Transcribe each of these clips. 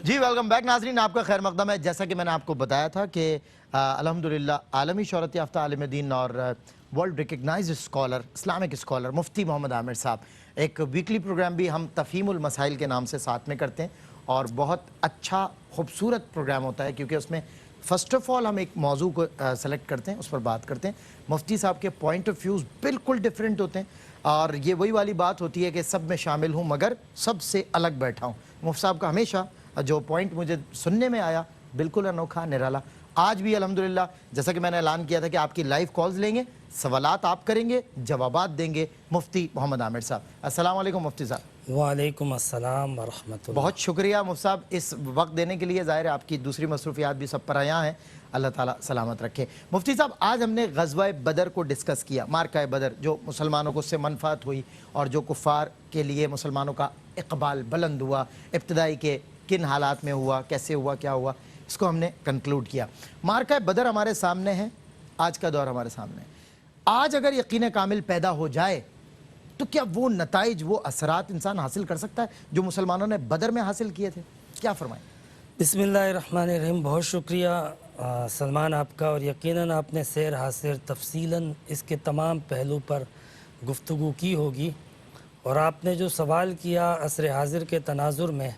जी welcome back नाजरीन, आपका खैर मकदम है। जैसा कि मैंने आपको बताया था कि अल्हम्दुलिल्लाह आलमी शोहरत याफ्ता आलिम दीन और world recognised scholar, Islamic scholar मुफ्ती मोहम्मद आमिर साहब एक वीकली प्रोग्राम भी हम तफ़हीमुल मसाइल के नाम से साथ में करते हैं और बहुत अच्छा खूबसूरत प्रोग्राम होता है क्योंकि उसमें फ़र्स्ट ऑफ़ ऑल हम एक मौजू को सेलेक्ट करते हैं, उस पर बात करते हैं। मुफ्ती साहब के पॉइंट ऑफ व्यूज़ बिल्कुल डिफरेंट होते हैं और ये वही वाली बात होती है कि सब में शामिल हूँ मगर सबसे अलग बैठा हूँ। मुफ्ती साहब का हमेशा जो पॉइंट मुझे सुनने में आया बिल्कुल अनोखा निराला। आज भी अल्हम्दुलिल्लाह जैसा कि मैंने ऐलान किया था कि आपकी लाइव कॉल्स लेंगे, सवालात आप करेंगे, जवाबात देंगे मुफ्ती मोहम्मद आमिर साहब। अस्सलाम वालेकुम मुफ्ती साहब। वालेकुम अस्सलाम व रहमतुल्लाह। बहुत शुक्रिया मुफ्ती साहब इस वक्त देने के लिए। ज़ाहिर है आपकी दूसरी मसरूफियात भी सब पर आया हैं, अल्लाह ताला सलामत रखे। मुफ्ती साहब आज हमने ग़ज़वा बदर को डिस्कस किया, मार्का बदर, जो मुसलमानों को उससे मनफ़ात हुई और जो कुफ़ार के लिए मुसलमानों का इक़बाल बुलंद हुआ, इब्तिदाई के किन हालात में हुआ, कैसे हुआ, क्या हुआ, इसको हमने कंक्लूड किया। मार्का बदर हमारे सामने है, आज का दौर हमारे सामने है। आज अगर यकीन कामिल पैदा हो जाए तो क्या वो नताइज, वो असरात इंसान हासिल कर सकता है जो मुसलमानों ने बदर में हासिल किए थे? क्या फरमाएं? बिस्मिल्लाहिर्रहमानिर्रहीम। बहुत शुक्रिया सलमान आपका, और यकीनन आपने सैर हासिर तफसीलन इसके तमाम पहलू पर गुफ्तगू की होगी। और आपने जो सवाल किया असर हाजिर के तनाजुर में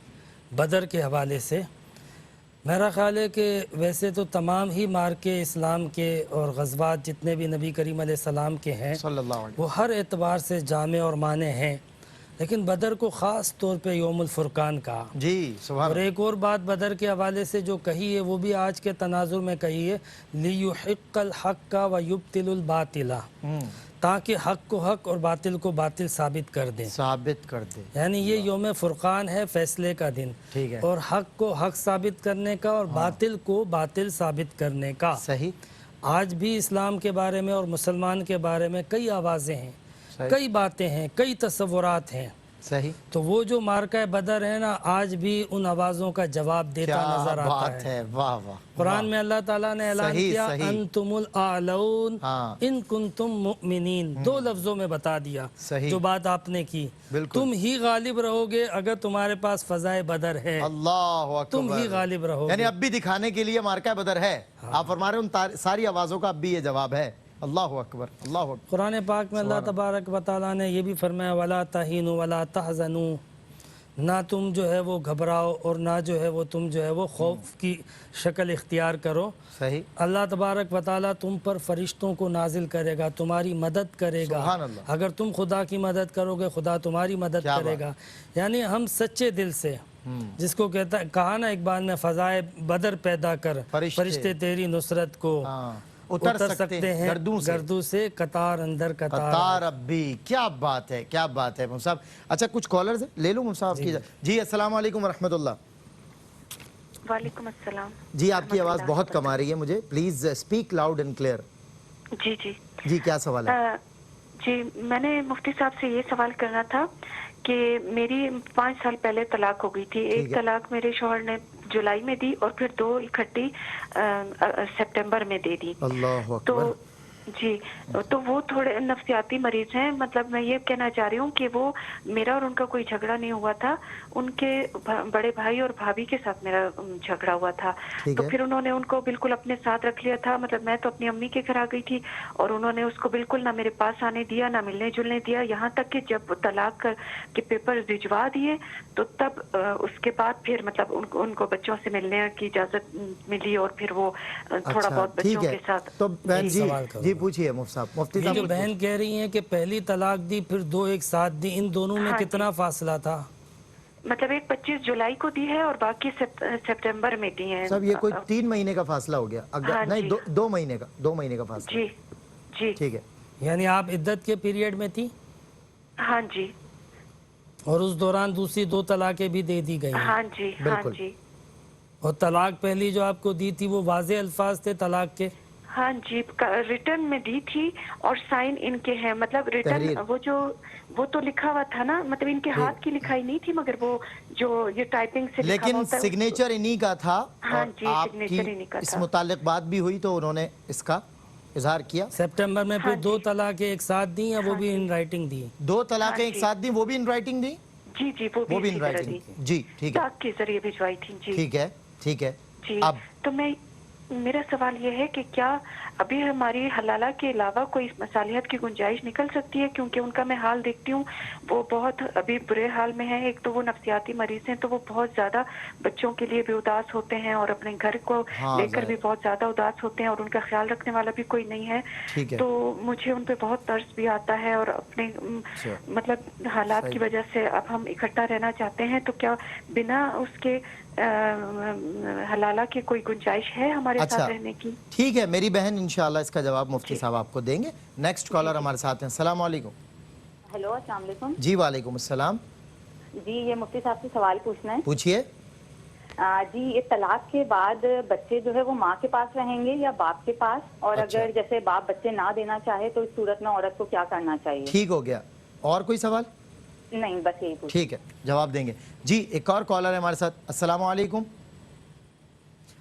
बदर के हवाले से, मेरा ख़्याल है कि वैसे तो तमाम ही मार्के इस्लाम के और ग़ज़वात जितने भी नबी करीम अलैहिस्सलाम के हैं वो हर एतबार से जामे और माने हैं, लेकिन बदर को ख़ास तौर पे यौमुल फ़ुरक़ान कहा। जी सुभान। और एक और बात बदर के हवाले से जो कही है वो भी आज के तनाजुर में कही है, लियुहिक़्क़ल हक़्क़ व युब्तिलुल बातिला, ताकि हक़ को हक़ और बातिल को बातिल साबित कर दें, यानी ये यौम फ़ुरक़ान है, फ़ैसले का दिन। ठीक है। और हक़ को हक़ साबित करने का और बातिल को बातिल साबित करने का। सही। आज भी इस्लाम के बारे में और मुसलमान के बारे में कई आवाज़ें हैं, कई बातें हैं, कई तसव्वुरात हैं। सही। तो वो जो मार्का बदर है ना, आज भी उन आवाज़ों का जवाब देता नजर आता है। वाह वाह। कुरान में अल्लाह ताला ने ऐलान किया, अंतुमुल आलऊन इन कुंतुम मुमिनीन, दो लफ्जों में बता दिया जो बात आपने की, तुम ही गालिब रहोगे अगर तुम्हारे पास फजाए बदर है। अल्लाह अकबर। तुम ही गालिब रहोगे, यानी अब भी दिखाने के लिए मार्का बदर है। आप फरमा रहे उन सारी आवाज़ों का अब भी ये जवाब है। अल्लाह अकबर, अल्लाह अकबर। कुरान पाक में अल्लाह तबारक व तआला ने ये भी फरमाया, वला तहीनु वला तहज़नु, ना तुम जो है वो घबराओ और ना जो है वो तुम जो है वो खौफ की शक्ल इख्तियार करो। सही। अल्लाह तबारक व तआला तुम पर फरिश्तों को नाजिल करेगा, तुम्हारी मदद करेगा। अगर तुम खुदा की मदद करोगे खुदा तुम्हारी मदद करेगा। यानी हम सच्चे दिल से, जिसको कहता कहा ना इकबाल ने, फ़ज़ाए बदर पैदा कर फरिश्ते तेरी नुसरत को उतर सकते हैं गर्दू से कतार अंदर कतार। अब भी क्या बात है, क्या बात है मुफ्ती साहब। अच्छा कुछ कॉलर्स हैं, ले लूँ मुफ्ती साहब की? जी अस्सलाम वालेकुम रहमतुल्लाह। वालेकुम अस्सलाम। जी आपकी आवाज़ बहुत कम आ रही है मुझे, please speak loud and clear. जी जी जी क्या सवाल है? जी मैंने मुफ्ती साहब से ये सवाल करना था कि मेरी 5 साल पहले तलाक हो गई थी। एक तलाक मेरे शौहर ने जुलाई में दी और फिर 2 इकट्ठी सितंबर में दे दी। अल्लाह अकबर। तो जी, तो वो थोड़े नफ्सियाती मरीज हैं। मतलब मैं ये कहना चाह रही हूँ कि वो मेरा और उनका कोई झगड़ा नहीं हुआ था, उनके बड़े भाई और भाभी के साथ मेरा झगड़ा हुआ था। तो फिर उन्होंने उनको बिल्कुल अपने साथ रख लिया था। मतलब मैं तो अपनी अम्मी के घर आ गई थी और उन्होंने उसको बिल्कुल ना मेरे पास आने दिया, ना मिलने जुलने दिया। यहाँ तक कि जब तलाक के पेपर भिजवा दिए तो तब उसके बाद फिर मतलब उनको बच्चों से मिलने की इजाजत मिली और फिर वो थोड़ा बहुत बच्चों के साथ। तो जी पूछिए मुफ्ती साहब। मुफ्ती साहब जो बहन कह रही हैं कि पहली तलाक दी फिर 2 एक साथ दी, इन दोनों में कितना फासला था? मतलब एक 25 जुलाई को दी है और बाकी सितंबर में दी है। सब ये कोई 3 महीने का फासला हो गया? अगर नहीं 2 महीने का, 2 महीने का फासला। जी जी ठीक है। यानी आप इद्दत के पीरियड में थी? हाँ जी। और उस दौरान दूसरी 2 तलाकें भी दे दी गई? हाँ जी, हाँ जी। और तलाक पहली जो आपको दी थी वो वाज़े अल्फाज थे तलाक के? हाँ जी, रिटर्न में दी थी और साइन इनके हैं। मतलब रिटर्न वो तो लिखा हुआ था ना, मतलब इनके हाथ की लिखाई नहीं थी, मगर वो जो ये टाइपिंग से लिखा लेकिन सिग्नेचर इन्हीं का था। हाँ जी, सिग्नेचर इन्हीं का था। इस मुतालिक बात भी हुई तो उन्होंने इसका इजहार किया। सितंबर में फिर 2 तलाकें एक साथ दी या वो भी इन राइटिंग दी? 2 तलाकें एक साथ दी, वो भी इन राइटिंग दी। जी जी, वो वो भी भी इन इसी तरह राइटिंग दी, जी ठीक है डाक के जरिए भिजवाई थी जी। ठीक है ठीक है जी अब तो मेरा सवाल ये है कि क्या अभी हमारी हलाला के अलावा कोई मसालियत की गुंजाइश निकल सकती है, क्योंकि उनका मैं हाल देखती हूँ वो बहुत अभी बुरे हाल में है। एक तो वो नफ्सियाती मरीज हैं, तो वो बहुत ज्यादा बच्चों के लिए भी उदास होते हैं और अपने घर को हाँ, लेकर भी जाहिर। बहुत ज्यादा उदास होते हैं और उनका ख्याल रखने वाला भी कोई नहीं है। ठीक है तो मुझे उन पे बहुत तरस भी आता है और अपने अच्छा मतलब हालात सही की वजह से अब हम इकट्ठा रहना चाहते हैं, तो क्या बिना उसके हलाला की कोई गुंजाइश है हमारे अच्छा साथ रहने की? ठीक है मेरी बहन इंशाल्लाह इसका जवाब मुफ्ती जी साहब आपको देंगे। नेक्स्ट जी कॉलर जी। हमारे साथ हैं। अस्सलाम वालेकुम। हेलो, अस्सलाम वालेकुम। जी वालेकुम अस्सलाम। जी, ये मुफ्ती साहब से सवाल पूछना है। पूछिए। जी, ये तलाक के बाद बच्चे जो है वो माँ के पास रहेंगे या बाप के पास? और अच्छा। अगर जैसे बाप बच्चे ना देना चाहे तो इस सूरत में औरत को क्या करना चाहिए? ठीक हो गया। और कोई सवाल? नहीं, बस यही पूछ। ठीक है जवाब देंगे। जी एक और कॉलर है हमारे साथ। अस्सलाम वालेकुम।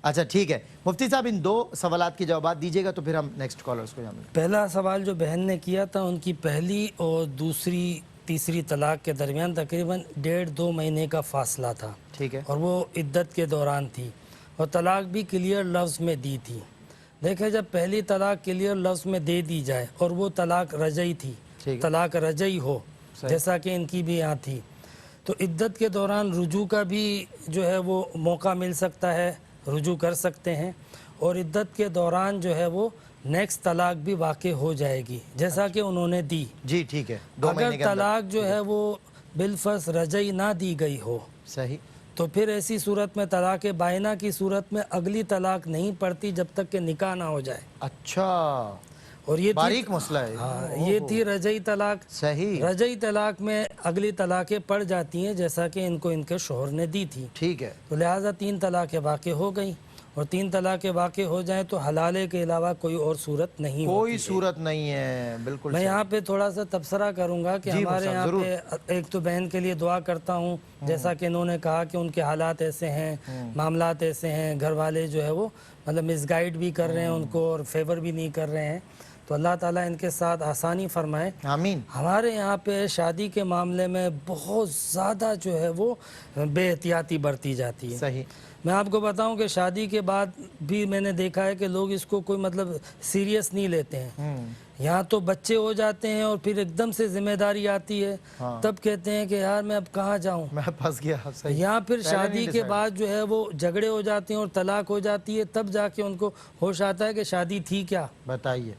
अच्छा ठीक है मुफ्ती साहब इन दो सवालात के जवाब दीजिएगा तो फिर हम नेक्स्ट कॉलर्स को जानेंगे। पहला सवाल जो बहन ने किया था, उनकी पहली और दूसरी तीसरी तलाक के दरमियान तकरीबन 1.5-2 महीने का फासला था ठीक है और वो इद्दत के दौरान थी और तलाक भी क्लियर लफ्ज़ में दी थी। देखें, जब पहली तलाक क्लियर लफ्ज़ में दे दी जाए और वो तलाक रजई थी, ठीक है। तलाक रजई हो सही। जैसा कि इनकी भी यहाँ थी, तो इद्दत के दौरान रुजू का भी जो है वो मौका मिल सकता है, रुजू कर सकते हैं और इद्दत के दौरान जो है वो नेक्स्ट तलाक भी वाक़ई हो जाएगी जैसा कि उन्होंने दी। जी ठीक है 2 अगर महीने के अंदर। तलाक जो है वो बिलफर्ज रजई ना दी गई हो सही तो फिर ऐसी सूरत में तलाक बायना की सूरत में अगली तलाक नहीं पड़ती जब तक कि निकाह ना हो जाए। अच्छा और ये बारीक मसला है। हाँ, ये थी रजई तलाक। सही रजई तलाक में अगली तलाक़ें पड़ जाती हैं जैसा कि इनको इनके शोहर ने दी थी, ठीक है तो लिहाजा 3 तलाक़ें वाक़ई हो गई और 3 तलाक़ें वाक़ई हो जाएं तो हलाले के अलावा कोई और सूरत नहीं कोई होती है। सूरत नहीं है बिल्कुल मैं सही। यहाँ पे थोड़ा सा तबसरा करूँगा कि जी हमारे मुसाब, यहाँ ज़रूर। पे एक तो बहन के लिए दुआ करता हूँ, जैसा कि इन्होंने कहा कि उनके हालात ऐसे हैं, मामलात ऐसे हैं, घर वाले जो है वो मतलब मिसगाइड भी कर रहे हैं उनको और फेवर भी नहीं कर रहे हैं, तो अल्लाह ताला इनके साथ आसानी फरमाए। आमीन। हमारे यहाँ पे शादी के मामले में बहुत ज़्यादा जो है वो बेहतियाती बरती जाती है। सही मैं आपको बताऊं कि शादी के बाद भी मैंने देखा है कि लोग इसको कोई मतलब सीरियस नहीं लेते हैं। यहाँ तो बच्चे हो जाते हैं और फिर एकदम से जिम्मेदारी आती है, हाँ। तब कहते हैं कि यार मैं अब कहाँ जाऊँ। मैं फंस गया। सही यहाँ फिर पहले शादी नहीं के decide। बाद जो है वो झगड़े हो जाते हैं और तलाक हो जाती है, तब जाके उनको होश आता है कि शादी थी क्या। बताइए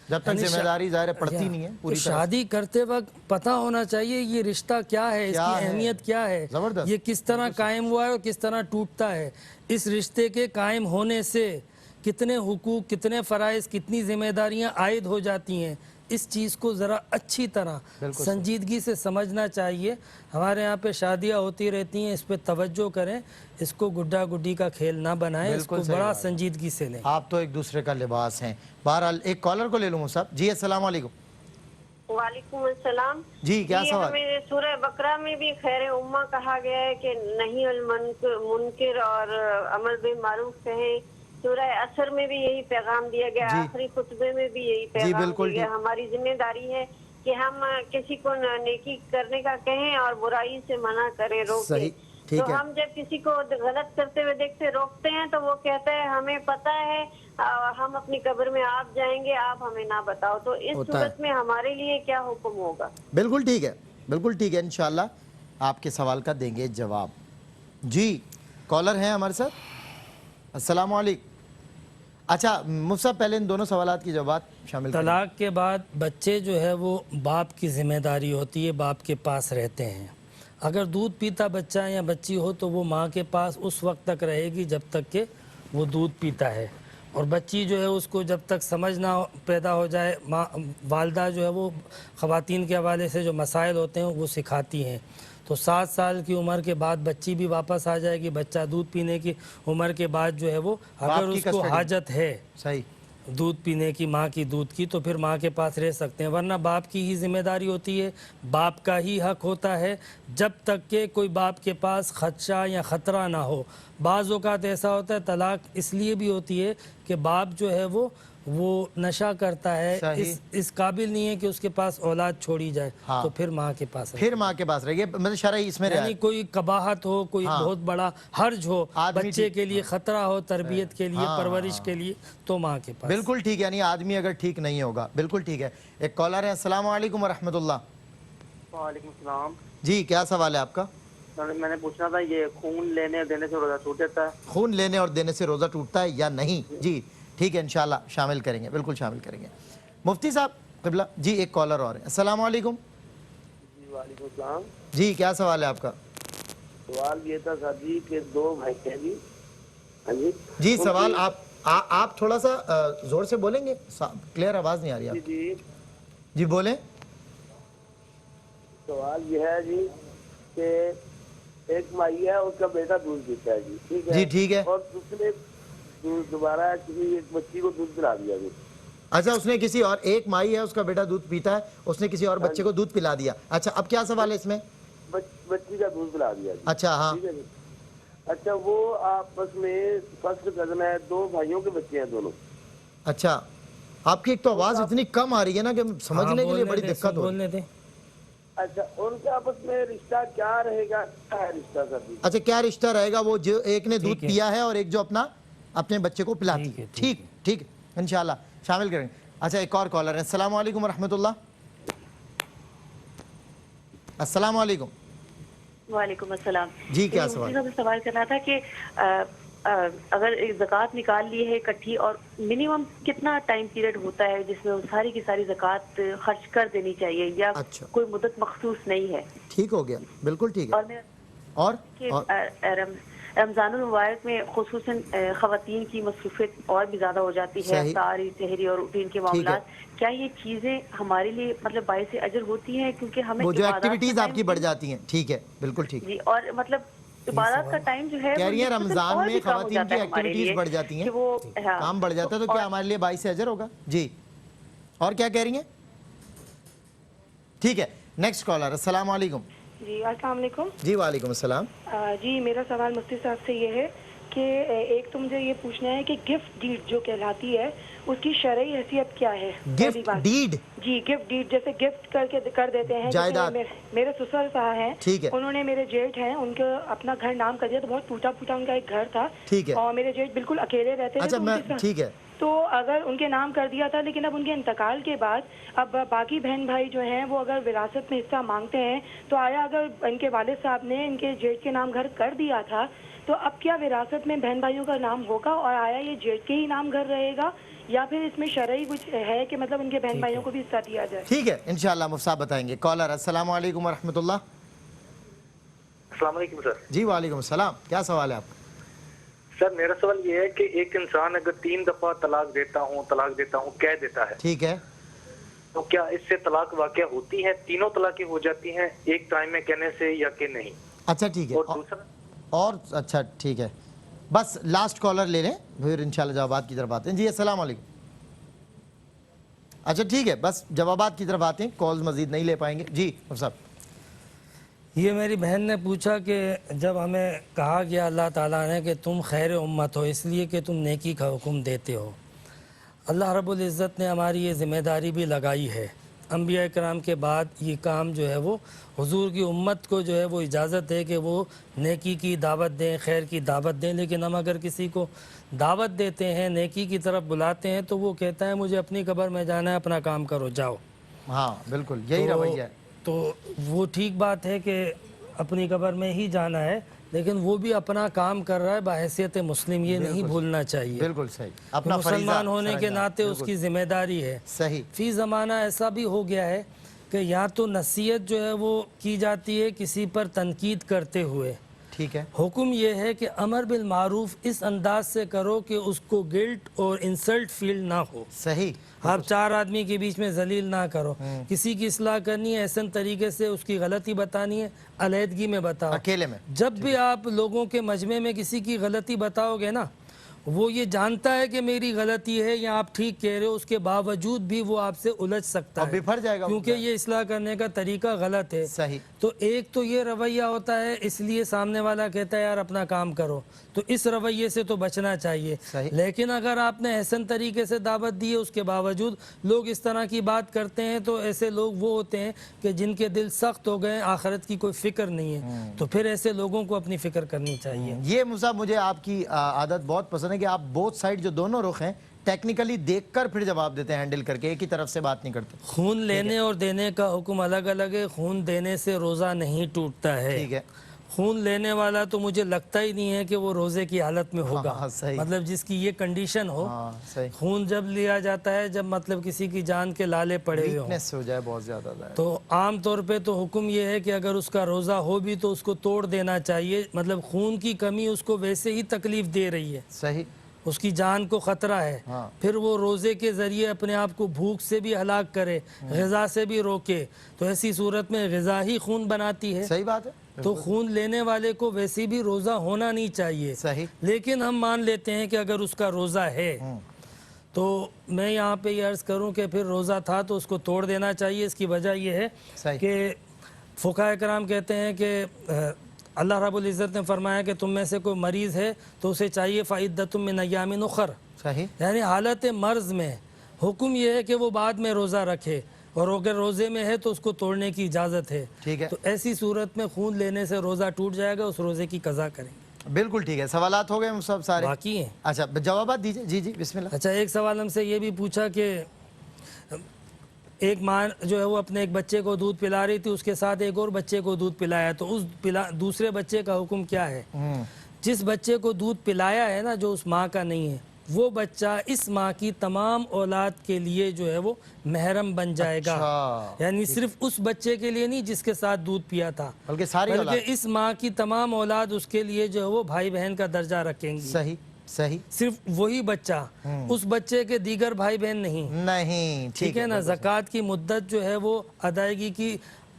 जब तक यानी जिम्मेदारी ज़ाहिर है पड़ती नहीं है तो पूरी तरह से। शादी करते वक्त पता होना चाहिए ये रिश्ता क्या है, क्या इसकी है? अहमियत क्या है, जबरदस्त। ये किस तरह कायम हुआ है और किस तरह टूटता है। इस रिश्ते के कायम होने से कितने हुकूक, कितने फ़राइज़, कितनी जिम्मेदारियां आयद हो जाती हैं, इस चीज़ को ज़रा अच्छी तरह बिल्कुल संजीदगी से समझना चाहिए। हमारे यहाँ पे शादियाँ होती रहती हैं, इस पे तवज्जो करें, इसको गुड्डा गुड्डी का खेल ना बनाएं, बिल्कुल इसको सही बड़ा बात है। संजीदगी से लें। आप तो एक दूसरे का लिबास हैं। बहरहाल एक कॉलर को ले लूँ साहब। जी अस्सलाम वालेकुम। वालेकुम अस्सलाम। जी क्या सवाल? हमें सूरह बकरा में भी खैर उम्मा कहा गया है कि नहीं मुनकिर और अमल बिल मारूफ कहें। सूरह असर में भी यही पैगाम दिया गया, जी। आखिरी खुतबे में भी यही पैगाम बिल्कुल दिया गया। ठीक। हमारी जिम्मेदारी है कि हम किसी को नेकी करने का कहें और बुराई से मना करें, सही, रोकें। ठीक तो है। हम जब किसी को गलत करते हुए देखते रोकते हैं तो वो कहता है हमें पता है, हम अपनी कब्र में आप जाएंगे, आप हमें ना बताओ। तो इस होता है। सूरत में हमारे लिए क्या हुक्म होगा? बिल्कुल ठीक है, बिल्कुल ठीक है। इंशाल्लाह आपके सवाल का देंगे जवाब। जी कॉलर हैं हमारे साथ। अस्सलाम वालेकुम। अच्छा मुफ्ती साहब पहले इन दोनों सवालात की जवाब शामिल करें। तलाक के बाद बच्चे जो है वो बाप की ज़िम्मेदारी होती है, बाप के पास रहते हैं। अगर दूध पीता बच्चा या बच्ची हो तो वो माँ के पास उस वक्त तक रहेगी जब तक कि वो दूध पीता है, और बच्ची जो है उसको जब तक समझ ना पैदा हो जाए, माँ वालदा जो है वो ख़वातीन के हवाले से जो मसाइल होते हैं वो सिखाती हैं। तो 7 साल की उम्र के बाद बच्ची भी वापस आ जाएगी, बच्चा दूध पीने की उम्र के बाद जो है वो अगर की उसको कस्टडी। हाजत है सही दूध पीने की, माँ की दूध की, तो फिर माँ के पास रह सकते हैं, वरना बाप की ही जिम्मेदारी होती है, बाप का ही हक होता है जब तक के कोई बाप के पास खदशा या ख़तरा ना हो। बाज़ औक़ात ऐसा होता है तलाक इसलिए भी होती है कि बाप जो है वो وہ نشہ کرتا ہے، صحیح۔ اس قابل نہیں ہے کہ اس کے پاس اولاد چھوڑی جائے، ہاں۔ تو پھر ماں کے پاس رہے، پھر ماں کے پاس رہے، مطلب شرعی اس میں یعنی رعایت۔ کوئی قباحت ہو، کوئی ہاں۔ بہت بڑا حرج ہو آدمی بچے کے لیے، خطرہ ہو تربیت کے لیے، ہاں، پرورش کے لیے، تو ماں کے پاس۔ بالکل ٹھیک ہے، یعنی آدمی اگر ٹھیک نہیں ہوگا، بالکل ٹھیک ہے۔ ایک کالر ہے، السلام علیکم ورحمۃ اللہ۔ وعلیکم السلام۔ جی کیا سوال ہے آپ کا؟ میں نے پوچھنا تھا یہ خون لینے اور دینے سے روزہ ٹوٹ جاتا ہے؟ خون لینے اور دینے سے روزہ ٹوٹتا ہے یا نہیں؟ جی ٹھیک ہے، انشاءاللہ شامل کریں گے، بالکل شامل کریں گے۔ مفتی صاحب قبلہ جی، ایک کالر اور ہے، السلام علیکم۔ جی وعلیکم السلام۔ جی کیا سوال ہے آپ کا؟ سوال یہ تھا سر جی کہ دو بھائی ہیں جی۔ ہاں جی جی سوال آپ تھوڑا سا زور سے بولیں گے، کلیئر آواز نہیں آ رہی آپ کی۔ جی جی بولیں۔ سوال یہ ہے جی کہ ایک مائی ہے، اس کا بیٹا دودھ پیتا ہے جی، ٹھیک ہے جی ٹھیک ہے۔ اور اس نے دوبارہ کسی ایک بچی کو دودھ پلا دیا جی۔ اچھا اس نے کسی اور، ایک مائی ہے اس کا بیٹا دودھ پیتا ہے، اس نے کسی اور بچے کو دودھ پلا دیا۔ اچھا اب کیا سوال ہے اس میں؟ بچی کا دودھ پلا دیا جی، اچھا ہاں ٹھیک ہے جی۔ اچھا وہ آپس میں فرسٹ کزن ہے، دو بھائیوں کے بچے ہیں دونوں۔ اچھا آپ کی ایک تو آواز اتنی کم آ رہی ہے نا کہ سمجھنے کے لیے بڑی دقت ہو رہی ہے۔ بولنے دیں۔ اچھا ان کے آپس میں رشتہ کیا رہے گا، کیا ہے رشتہ سر جی؟ اچھا کیا رشتہ رہے گا؟ وہ جو ایک نے دودھ پیا ہے اور ایک جو اپنے بچے کو پلاتی ہے۔ ٹھیک ٹھیک انشاءاللہ شامل کریں گے۔ اچھا ایک اور کالر ہے، السلام علیکم ورحمۃ اللہ۔ السلام علیکم۔ وعلیکم السلام۔ جی کیا مجھے سوال؟ مفتی صاحب سے سوال کرنا تھا کہ اگر زکوٰۃ نکال لی ہے اکٹھی، اور منیمم کتنا ٹائم پیریڈ ہوتا ہے جس میں ساری کی ساری زکوٰۃ خرچ کر دینی چاہیے، یا اچھا کوئی مدت مخصوص نہیں ہے؟ ٹھیک ہو گیا، بالکل ٹھیک اور ہے۔ میں اور کہ رمضان المبارک میں خصوصاً خواتین کی مصروفیت اور بھی زیادہ ہو جاتی ہے، صحیح۔ افطاری، سحری اور روٹین کے معاملات، کیا یہ چیزیں ہمارے لیے مطلب باعث اجر ہوتی ہیں؟ کیونکہ ہمیں وہ جو عبادات کا ایکٹیویٹیز آپ کی ٹائم بڑھ جاتی ہیں، ٹھیک ہے بالکل ٹھیک۔ جی، اور مطلب عبادات کا ٹائم جو ہے کہہ رہی ہیں نسبتاً رمضان اور میں بھی کم ہو خواتین جاتا کی ہے ہمارے ایکٹیویٹیز لیے بڑھ جاتی ہیں، کہ وہ کام بڑھ جاتا ہے، تو کیا ہمارے لیے باعث اجر ہوگا؟ جی اور کیا کہہ رہی ہیں؟ ٹھیک ہے نیکسٹ کالر، السلام علیکم۔ جی السلام علیکم۔ جی وعلیکم السلام۔ جی میرا سوال مفتی صاحب سے یہ ہے کہ ایک تو مجھے یہ پوچھنا ہے کہ گفٹ ڈیڈ جو کہلاتی ہے اس کی شرعی حیثیت کیا ہے؟ Gift deed? جی گفٹ ڈیڈ، جیسے گفٹ کر دیتے ہیں، جائیداد۔ میرے سسر صاحب ہیں، ٹھیک ہے۔ انہوں نے میرے جیٹ ہیں ان کو اپنا گھر نام کر دیا، تو بہت ٹوٹا پھوٹا ان کا ایک گھر تھا، ٹھیک ہے۔ اور میرے جیٹ بالکل اکیلے رہتے تھے، اچھا میں ٹھیک ہے، تو اگر ان کے نام کر دیا تھا، لیکن اب ان کے انتقال کے بعد اب باقی بہن بھائی جو ہیں وہ اگر وراثت میں حصہ مانگتے ہیں، تو آیا اگر ان کے والد صاحب نے ان کے جیٹ کے نام گھر کر دیا تھا، تو اب کیا وراثت میں بہن بھائیوں کا نام ہوگا، اور آیا یہ جیٹ کے ہی نام گھر رہے گا، یا پھر اس میں شرعی کچھ ہے کہ مطلب ان کے بہن بھائیوں کو بھی حصہ دیا جائے؟ ٹھیک ہے انشاءاللہ مفتی صاحب بتائیں گے۔ کالر السلام علیکم ورحمۃ اللہ۔ السلام علیکم سر۔ جی وعلیکم السلام، کیا سوال ہے آپ کا؟ سر میرا سوال یہ ہے کہ ایک انسان اگر 3 دفعہ طلاق دیتا ہوں کہہ دیتا ہے، ٹھیک ہے، تو کیا اس سے طلاق واقع ہوتی ہے؟ تینوں طلاقیں ہو جاتی ہیں ایک ٹائم میں کہنے سے یا کہ نہیں؟ اچھا ٹھیک ہے، اور دوسرا اور اچھا ٹھیک ہے، بس لاسٹ کالر لے لیں پھر انشاءاللہ جوابات کی طرف آتے ہیں۔ جی السلام علیکم۔ اچھا ٹھیک ہے، بس جوابات کی طرف آتے ہیں، کالز مزید نہیں لے پائیں گے۔ جی مفتی صاحب۔ یہ میری بہن نے پوچھا کہ جب ہمیں کہا گیا اللہ تعالیٰ نے کہ تم خیر امت ہو اس لیے کہ تم نیکی کا حکم دیتے ہو، اللہ رب العزت نے ہماری یہ ذمہ داری بھی لگائی ہے، انبیاء کرام کے بعد یہ کام جو ہے وہ حضور کی امت کو جو ہے وہ اجازت ہے کہ وہ نیکی کی دعوت دیں، خیر کی دعوت دیں، لیکن ہم اگر کسی کو دعوت دیتے ہیں، نیکی کی طرف بلاتے ہیں، تو وہ کہتا ہے مجھے اپنی قبر میں جانا ہے، اپنا کام کرو جاؤ۔ ہاں بالکل یہی رویہ ہے۔ تو وہ ٹھیک بات ہے کہ اپنی قبر میں ہی جانا ہے، لیکن وہ بھی اپنا کام کر رہا ہے بحیثیت مسلم، یہ نہیں بھولنا چاہیے، بالکل صحیح، اپنا مسلمان ہونے کے ناطے اس کی ذمہ داری ہے۔ صحیح۔ فی زمانہ ایسا بھی ہو گیا ہے کہ یا تو نصیحت جو ہے وہ کی جاتی ہے کسی پر تنقید کرتے ہوئے، ٹھیک ہے، حکم یہ ہے کہ امر بالمعروف اس انداز سے کرو کہ اس کو گلٹ اور انسلٹ فیل نہ ہو، صحیح، آپ 4 آدمی کے بیچ میں ذلیل نہ کرو، کسی کی اصلاح کرنی ہے احسن طریقے سے، اس کی غلطی بتانی ہے علیحدگی میں بتاؤ، اکیلے میں۔ جب بھی آپ لوگوں کے مجمع میں کسی کی غلطی بتاؤ گے نا، وہ یہ جانتا ہے کہ میری غلطی ہے یا آپ ٹھیک کہہ رہے ہو، اس کے باوجود بھی وہ آپ سے الجھ سکتا اور ہے بفر جائے گا، کیونکہ یہ اصلاح کرنے کا طریقہ غلط ہے۔ صحیح۔ تو ایک تو یہ رویہ ہوتا ہے، اس لیے سامنے والا کہتا ہے یار اپنا کام کرو، تو اس رویے سے تو بچنا چاہیے. صحیح. لیکن اگر آپ نے احسن طریقے سے دعوت دی ہے، اس کے باوجود لوگ اس طرح کی بات کرتے ہیں، تو ایسے لوگ وہ ہوتے ہیں کہ جن کے دل سخت ہو گئے، آخرت کی کوئی فکر نہیں ہے، تو پھر ایسے لوگوں کو اپنی فکر کرنی چاہیے. یہ مصعب مجھے آپ کی عادت بہت پسند ہے کہ آپ بوتھ سائڈ جو دونوں رخ ہیں ٹیکنیکلی دیکھ کر پھر جواب دیتے ہیں، ہینڈل کر کے، ایک ہی طرف سے بات نہیں کرتے. خون لینے اور دینے کا حکم الگ الگ ہے. خون دینے سے روزہ نہیں ٹوٹتا ہے. ٹھیک ہے. خون لینے والا تو مجھے لگتا ہی نہیں ہے کہ وہ روزے کی حالت میں ہوگا. ہاں صحیح. مطلب جس کی یہ کنڈیشن ہو. ہاں صحیح. خون جب لیا جاتا ہے جب مطلب کسی کی جان کے لالے پڑے ہوئے ہوں، ویکنس ہو جائے بہت زیادہ. تو عام طور پہ تو حکم یہ ہے کہ اگر اس کا روزہ ہو بھی تو اس کو توڑ دینا چاہیے. مطلب خون کی کمی اس کو ویسے ہی تکلیف دے رہی ہے، صحیح. اس کی جان کو خطرہ ہے. ہاں. پھر وہ روزے کے ذریعے اپنے آپ کو بھوک سے بھی ہلاک کرے، غذا سے بھی روکے، تو ایسی صورت میں غذا ہی خون بناتی ہے. صحیح بات ہے. تو خون لینے والے کو ویسے بھی روزہ ہونا نہیں چاہیے. صحیح. لیکن ہم مان لیتے ہیں کہ اگر اس کا روزہ ہے تو میں یہاں پہ یہ عرض کروں کہ پھر روزہ تھا تو اس کو توڑ دینا چاہیے. اس کی وجہ یہ ہے صحیح. کہ فقہاء کرام کہتے ہیں کہ اللہ رب العزت نے فرمایا کہ تم میں سے کوئی مریض ہے تو اسے چاہیے فعدۃ من ایام اخر، صحیح. یعنی حالت مرض میں حکم یہ ہے کہ وہ بعد میں روزہ رکھے، اور اگر روزے میں ہے تو اس کو توڑنے کی اجازت ہے. ٹھیک ہے. تو ایسی صورت میں خون لینے سے روزہ ٹوٹ جائے گا، اس روزے کی قضا کریں گے. بالکل ٹھیک ہے. سوالات ہو گئے ہم سب سارے؟ باقی ہیں. اچھا جوابات دیجیے. جی جی بسم اللہ. اچھا، ایک سوال ہم سے یہ بھی پوچھا کہ ایک ماں جو ہے وہ اپنے ایک بچے کو دودھ پلا رہی تھی، اس کے ساتھ ایک اور بچے کو دودھ پلایا، تو اس دوسرے بچے کا حکم کیا ہے؟ جس بچے کو دودھ پلایا ہے نا، جو اس ماں کا نہیں ہے، وہ بچہ اس ماں کی تمام اولاد کے لیے جو ہے وہ محرم بن جائے گا. یعنی صرف اس بچے کے لیے نہیں جس کے ساتھ دودھ پیا تھا، بلکہ ساری اولاد. بلکہ اس ماں کی تمام اولاد اس کے لیے جو ہے وہ بھائی بہن کا درجہ رکھیں گی. صحیح صحیح. صرف وہی بچہ، اس بچے کے دیگر بھائی بہن نہیں. نہیں. ٹھیک ہے نا. زکوٰۃ کی مدت جو ہے وہ ادائیگی کی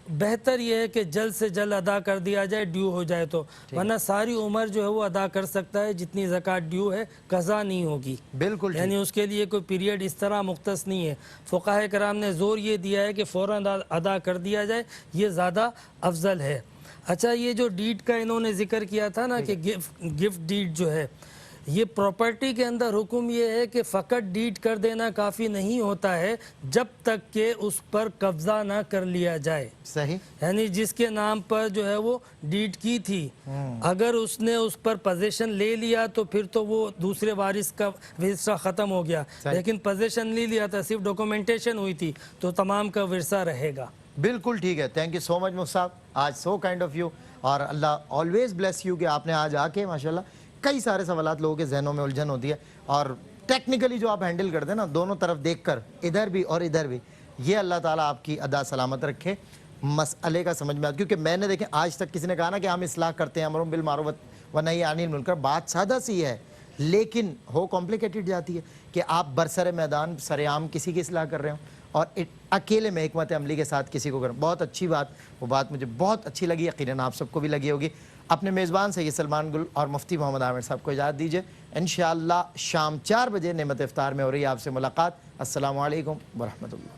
بہتر یہ ہے کہ جلد سے جلد ادا کر دیا جائے، ڈیو ہو جائے تو، ورنہ ساری عمر جو ہے وہ ادا کر سکتا ہے، جتنی زکوٰۃ ڈیو ہے قضا نہیں ہوگی. بالکل. یعنی اس کے لیے کوئی پیریڈ اس طرح مختص نہیں ہے. فقہاء کرام نے زور یہ دیا ہے کہ فوراً ادا کر دیا جائے، یہ زیادہ افضل ہے. اچھا، یہ جو ڈیڈ کا انہوں نے ذکر کیا تھا نا کہ گفٹ ڈیڈ جو ہے، یہ پراپرٹی کے اندر حکم یہ ہے کہ فقط ڈیڈ کر دینا کافی نہیں ہوتا ہے جب تک کہ اس پر قبضہ نہ کر لیا جائے. صحیح. یعنی جس کے نام پر جو ہے وہ ڈیڈ کی تھی، اگر اس نے اس پر پوزیشن لے لیا تو پھر تو وہ دوسرے وارث کا ورثہ ختم ہو گیا. لیکن پوزیشن نہیں لیا تھا، صرف ڈاکومنٹیشن ہوئی تھی، تو تمام کا ورثہ رہے گا. بالکل ٹھیک ہے. تھینک یو سو مچ مصعب. آج سو کائنڈ آف یو، اور اللہ آلویز بلیس یو کہ آپ نے آج آ کے ماشاءاللہ کئی سارے سوالات لوگوں کے ذہنوں میں الجھن ہوتی ہے، اور ٹیکنیکلی جو آپ ہینڈل کرتے ہیں نا، دونوں طرف دیکھ کر، ادھر بھی اور ادھر بھی، یہ اللہ تعالیٰ آپ کی ادا سلامت رکھے. مسئلے کا سمجھ میں آتا، کیونکہ میں نے دیکھیں آج تک کسی نے کہا نا کہ ہم اصلاح کرتے ہیں، امر بالمعروف و نہی عن المنکر، بات سادہ سی ہے لیکن ہو کمپلیکیٹڈ جاتی ہے کہ آپ برسر میدان سرعام کسی کی اصلاح کر رہے ہوں اور اکیلے میں حکمت عملی کے ساتھ کسی کو کریں. بہت اچھی بات، وہ بات مجھے بہت اچھی لگی، یقیناً آپ سب کو بھی لگی ہوگی. اپنے میزبان سے یہ سلمان گل اور مفتی محمد عامر صاحب کو اجازت دیجیے. انشاءاللہ شام 4 بجے نعمت افطار میں ہو رہی ہے آپ سے ملاقات. السلام علیکم ورحمۃ اللہ.